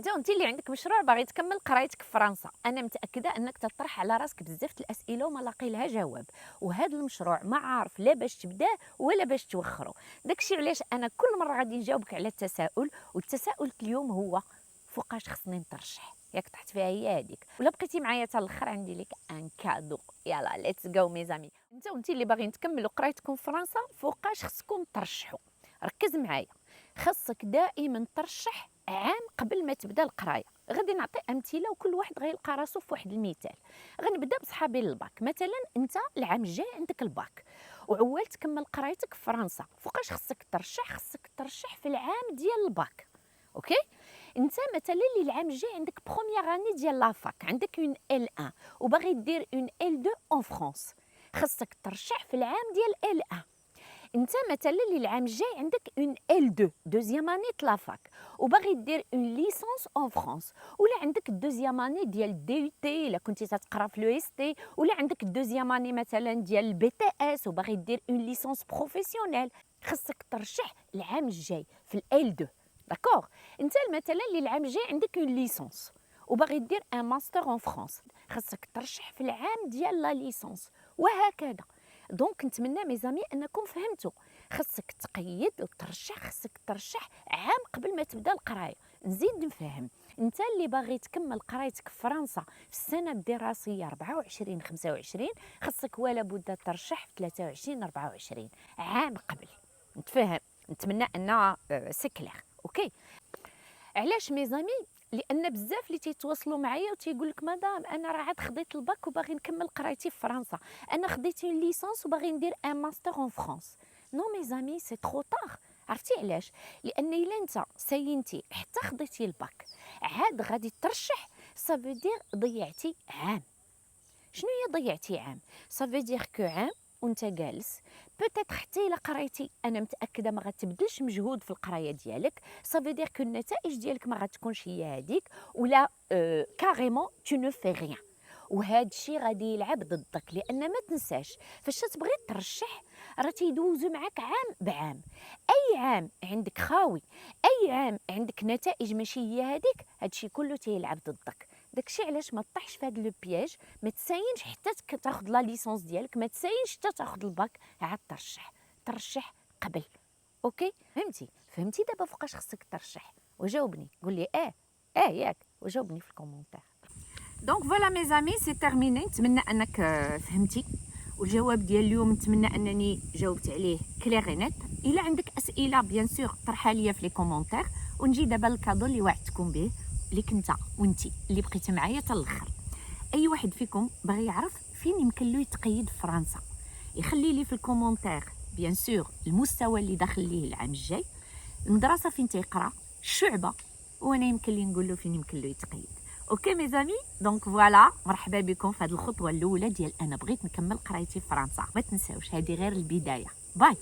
انت اللي عندك مشروع باغي تكمل قرايتك في فرنسا، انا متاكده انك تطرح على راسك بزاف الاسئله وما لاقي لها جواب، وهذا المشروع ما عارف لا باش تبداه ولا باش توخره. داكشي علاش انا كل مره غادي نجاوبك على التساؤل، والتساؤل اليوم هو فوقاش خصني نترشح. ياك طحت فيها هي هذيك، ولا بقيتي معايا حتى الاخر عندي لك ان كادو. يلا ليتس جو ميزامي. انت اللي باغيين تكملوا قرايتكم في فرنسا، فوقاش خصكم ترشحوا؟ ركز معايا، خاصك دائما ترشح عام قبل ما تبدا القرايه. غادي نعطي امثله وكل واحد غيلقى راسو في واحد المثال. غنبدا بصحابي الباك. مثلا انت العام الجاي عندك الباك وعوال تكمل قرايتك في فرنسا، فوقاش خصك ترشح؟ خصك ترشح في العام ديال الباك. اوكي، انت مثلا اللي العام الجاي عندك بروميير اني ديال لافاك، عندك اون ال 1 وباغي دير اون ال 2 اون فرانس، خصك ترشح في العام ديال ال 1. انت مثلا اللي العام الجاي عندك اون ال 2 دوزيام اني لافاك وباغي دير اون ليسونس اون فرانس، ولا عندك الدوزيام اني ديال دي يو تي الا كنتي تتقرا في لو اس تي، ولا عندك الدوزيام اني مثلا ديال البي تي اس وباغي دير اون ليسونس بروفيسيونيل، خصك ترشح العام الجاي في ال 2. داكوغ. انت مثلا اللي العام الجاي عندك اون ليسونس وباغي دير ان ماستر اون فرانس، خصك ترشح في العام ديال لا ليسونس، وهكذا. دونك نتمنى ميزامي انكم فهمتوا، خصك تقيد وترشح، خصك ترشح عام قبل ما تبدا القرايه. نزيد نفهم، انت اللي باغي تكمل قرايتك في فرنسا في السنه الدراسيه 24 25، خصك ولا بد ترشح في 23 24 عام قبل. نتفهم؟ نتمنى ان سي كلير. اوكي، علاش ميزامي؟ لان بزاف اللي تيتواصلوا معايا وتيقول لك مدام انا راه عاد خديت الباك وباغي نكمل قرايتي في فرنسا، انا خديت اون ليسونس وباغي ندير ان ماستر اون فرانس. نو ميزامي، سي ترو طار. عرفتي علاش؟ لان الا انت سينتي حتى خديتي الباك عاد غادي ترشح، صافي دير ضيعتي عام. شنو هي ضيعتي عام؟ صافي دير كو عام وانت جالس بوتيتر حتى الا قريتي، انا متاكده ما غتبذلش مجهود في القرايه ديالك، صافي دير كو النتائج ديالك ما غتكونش هي هذيك، ولا كاريمون تو نو في غيان. وهذا الشيء غادي يلعب ضدك، لان ما تنساش فاش تبغي ترشح راه تيدوزو معاك عام بعام. اي عام عندك خاوي، اي عام عندك نتائج ماشي هي هذيك، هادشي كله تيلعب ضدك. داكشي علاش ما تطيحش في هذا لو بياج، ما تساينش حتى تاخذ لا ليسونس ديالك، ما تساينش حتى تاخذ الباك عاد ترشح قبل. اوكي، فهمتي دابا فوقاش خصك ترشح؟ وجاوبني، قول لي ياك، وجاوبني في الكومونتير. دونك فوالا مي زامي، سي تيرميني. نتمنى انك فهمتي، والجواب ديال اليوم نتمنى انني جاوبت عليه كلير نت. الا عندك اسئله بيان سور طرحها ليا في لي كومونتير، ونجي دابا الكادو اللي وعدتكم به، اللي كنت وانتي اللي بقيتي معايا حتى الاخر. اي واحد فيكم باغي يعرف فين يمكن له يتقيد في فرنسا، يخلي لي في الكومونتير بيان سور المستوى اللي داخل ليه العام الجاي، المدرسه فين تيقرا، الشعبه، وانا يمكن لي نقول له فين يمكن له يتقيد. اوكي مي زامي، دونك فوالا، مرحبا بكم في هذه الخطوه الاولى ديال انا بغيت نكمل قرايتي في فرنسا. ما تنساوش هذه غير البدايه. باي.